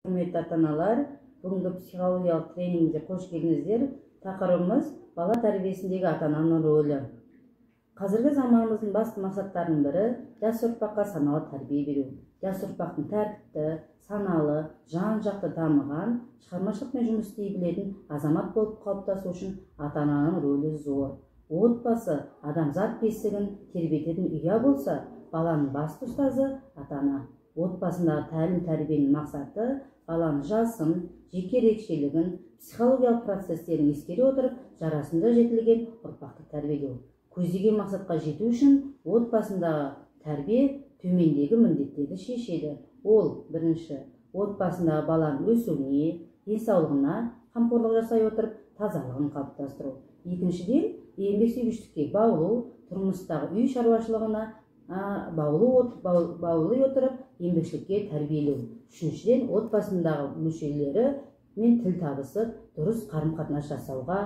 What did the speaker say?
Құрметті ата-аналар, бүгінгі психологиялық тренингке қош келдіңіздер. Тақырыбымыз бала тәрбиесіндегі ата-ананың рөлі. Қазіргі заманымыздың басты мақсаттарының бірі жас ұрпаққа саналы тәрбие беру. Жас ұрпақтың тәртіпті, саналы, жан-жақты дамыған, шығармашылықпен жұмыс істей білетін азамат болып қалыптасу үшін ата-ананың рөлі зор. Отбасы адамзат бесігін тербететін ұя болса, баланың басты ұстазы ата-ана. Отбасындағы тәлім-тәрбиенің мақсаты баланың жасын, жеке ерекшелігін, психологиялық процестерін ескере отырып, жарасымды жетілген ұрпақты тәрбиелеу. Көздеген мақсатқа жету үшін отбасындағы тәрбие төмендегі міндеттерді шешеді. Ол бірінші, отбасындағы баланың өсуіне, денсаулығына қамқорлық жасай отырып, тазалығын қалыптастыру. Екіншіден, еңбексүйгіштікке баулу, тұрмыстағы үй шаруашылығына баулы отырып, еңбекшілікке тәрбиелеу. Үшіншіден, отбасындағы мүшелері мен тіл табысып, дұрыс қарым-қатынас жасауға